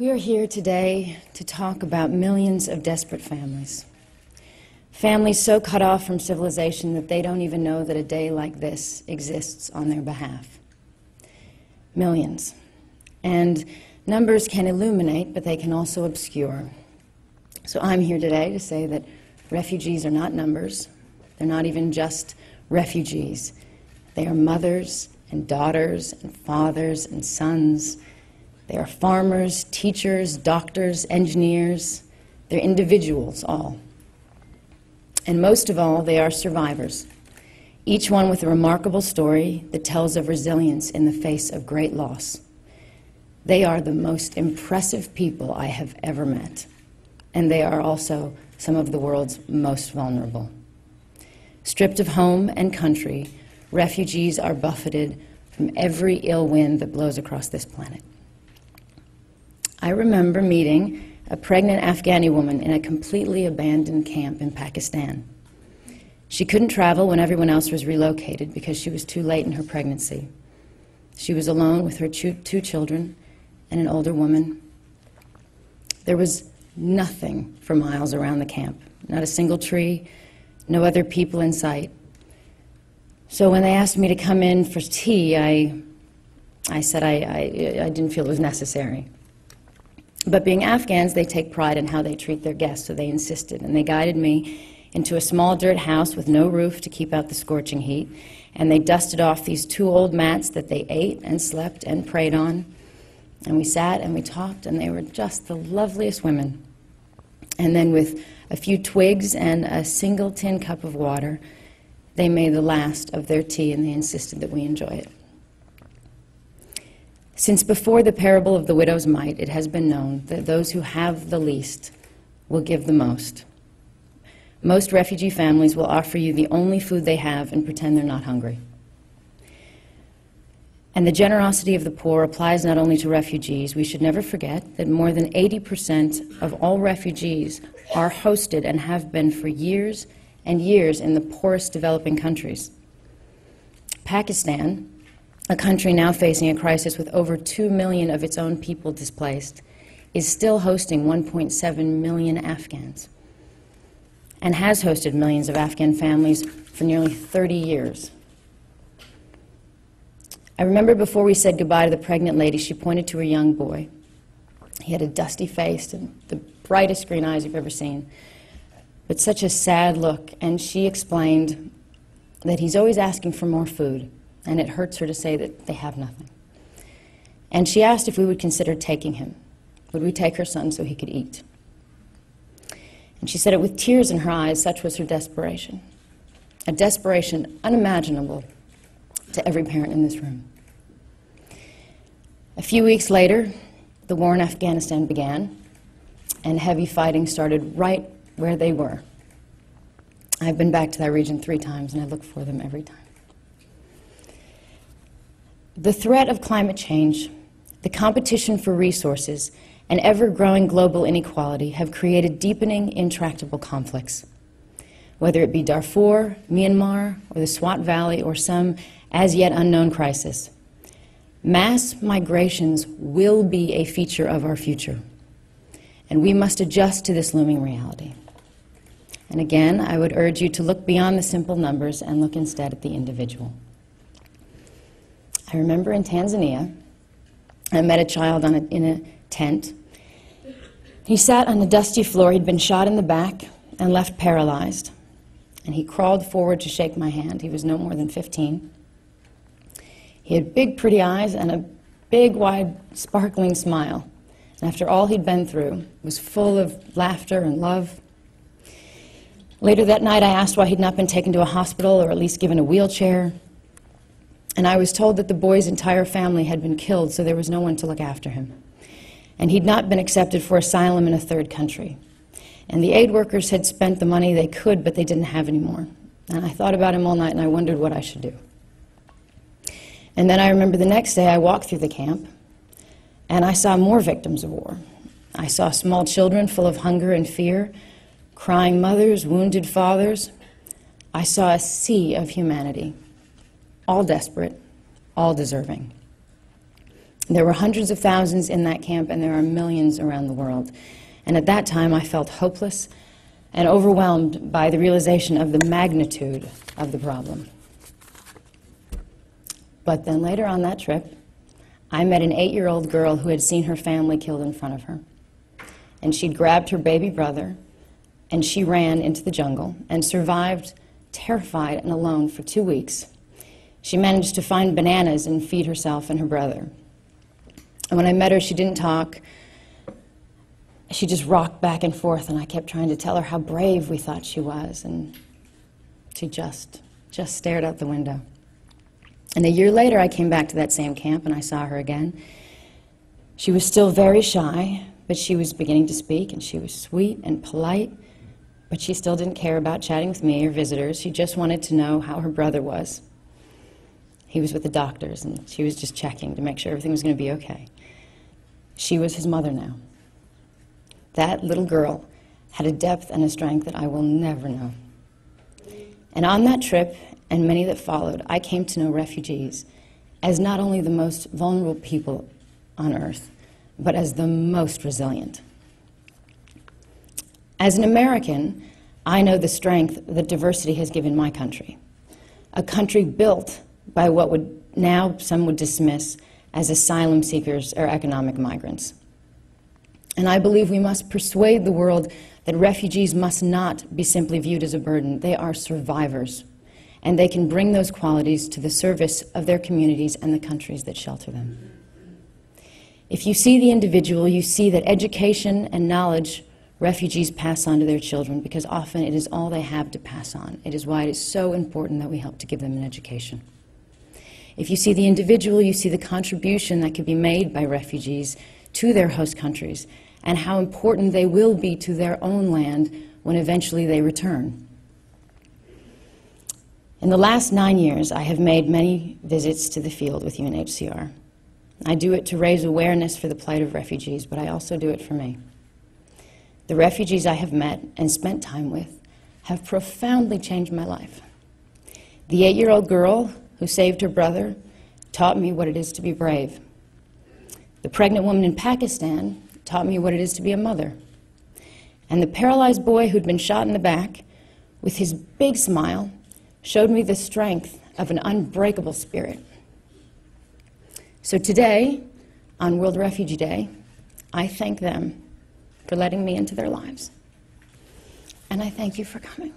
We are here today to talk about millions of desperate families. Families so cut off from civilization that they don't even know that a day like this exists on their behalf. Millions. And numbers can illuminate, but they can also obscure. So I'm here today to say that refugees are not numbers. They're not even just refugees. They are mothers and daughters and fathers and sons. They are farmers, teachers, doctors, engineers. They're individuals, all. And most of all, they are survivors, each one with a remarkable story that tells of resilience in the face of great loss. They are the most impressive people I have ever met, and they are also some of the world's most vulnerable. Stripped of home and country, refugees are buffeted from every ill wind that blows across this planet. I remember meeting a pregnant Afghani woman in a completely abandoned camp in Pakistan. She couldn't travel when everyone else was relocated because she was too late in her pregnancy. She was alone with her two children and an older woman. There was nothing for miles around the camp, not a single tree, no other people in sight. So when they asked me to come in for tea, I said I didn't feel it was necessary. But being Afghans, they take pride in how they treat their guests, so they insisted. And they guided me into a small dirt house with no roof to keep out the scorching heat. And they dusted off these two old mats that they ate and slept and prayed on. And we sat and we talked, and they were just the loveliest women. And then with a few twigs and a single tin cup of water, they made the last of their tea, and they insisted that we enjoy it. Since before the parable of the widow's mite, it has been known that those who have the least will give the most. Most refugee families will offer you the only food they have and pretend they're not hungry. And the generosity of the poor applies not only to refugees. We should never forget that more than 80% of all refugees are hosted and have been for years and years in the poorest developing countries. Pakistan, a country now facing a crisis with over 2 million of its own people displaced, is still hosting 1.7 million Afghans and has hosted millions of Afghan families for nearly 30 years. I remember before we said goodbye to the pregnant lady, she pointed to her young boy. He had a dusty face and the brightest green eyes you've ever seen, but such a sad look, and she explained that he's always asking for more food, and it hurts her to say that they have nothing. And she asked if we would consider taking him. Would we take her son so he could eat? And she said it with tears in her eyes, such was her desperation. A desperation unimaginable to every parent in this room. A few weeks later, the war in Afghanistan began, and heavy fighting started right where they were. I've been back to that region 3 times, and I look for them every time. The threat of climate change, the competition for resources, and ever-growing global inequality have created deepening, intractable conflicts. Whether it be Darfur, Myanmar, or the Swat Valley, or some as-yet unknown crisis, mass migrations will be a feature of our future, and we must adjust to this looming reality. And again, I would urge you to look beyond the simple numbers and look instead at the individual. I remember in Tanzania, I met a child in a tent. He sat on the dusty floor. He'd been shot in the back and left paralyzed. And he crawled forward to shake my hand. He was no more than 15. He had big, pretty eyes and a big, wide, sparkling smile. And after all he'd been through, was full of laughter and love. Later that night, I asked why he'd not been taken to a hospital or at least given a wheelchair. And I was told that the boy's entire family had been killed, so there was no one to look after him. And he'd not been accepted for asylum in a third country. And the aid workers had spent the money they could, but they didn't have any more. And I thought about him all night, and I wondered what I should do. And then I remember the next day I walked through the camp, and I saw more victims of war. I saw small children full of hunger and fear, crying mothers, wounded fathers. I saw a sea of humanity, all desperate, all deserving. There were hundreds of thousands in that camp, and there are millions around the world. And at that time, I felt hopeless and overwhelmed by the realization of the magnitude of the problem. But then later on that trip, I met an 8-year-old girl who had seen her family killed in front of her. And she'd grabbed her baby brother, and she ran into the jungle and survived, terrified and alone, for 2 weeks. She managed to find bananas and feed herself and her brother. And when I met her, she didn't talk. She just rocked back and forth, and I kept trying to tell her how brave we thought she was, and she just stared out the window. And a year later, I came back to that same camp, and I saw her again. She was still very shy, but she was beginning to speak, and she was sweet and polite, but she still didn't care about chatting with me or visitors. She just wanted to know how her brother was. He was with the doctors, and she was just checking to make sure everything was going to be okay. She was his mother now. That little girl had a depth and a strength that I will never know. And on that trip, and many that followed, I came to know refugees as not only the most vulnerable people on earth, but as the most resilient. As an American, I know the strength that diversity has given my country, a country built by what would now some would dismiss as asylum seekers or economic migrants. And I believe we must persuade the world that refugees must not be simply viewed as a burden. They are survivors, and they can bring those qualities to the service of their communities and the countries that shelter them. If you see the individual, you see that education and knowledge refugees pass on to their children, because often it is all they have to pass on. It is why it is so important that we help to give them an education. If you see the individual, you see the contribution that can be made by refugees to their host countries, and how important they will be to their own land when eventually they return. In the last 9 years, I have made many visits to the field with UNHCR. I do it to raise awareness for the plight of refugees, but I also do it for me. The refugees I have met and spent time with have profoundly changed my life. The 8-year-old girl who saved her brother taught me what it is to be brave. The pregnant woman in Pakistan taught me what it is to be a mother. And the paralyzed boy who'd been shot in the back, with his big smile, showed me the strength of an unbreakable spirit. So today, on World Refugee Day, I thank them for letting me into their lives. And I thank you for coming.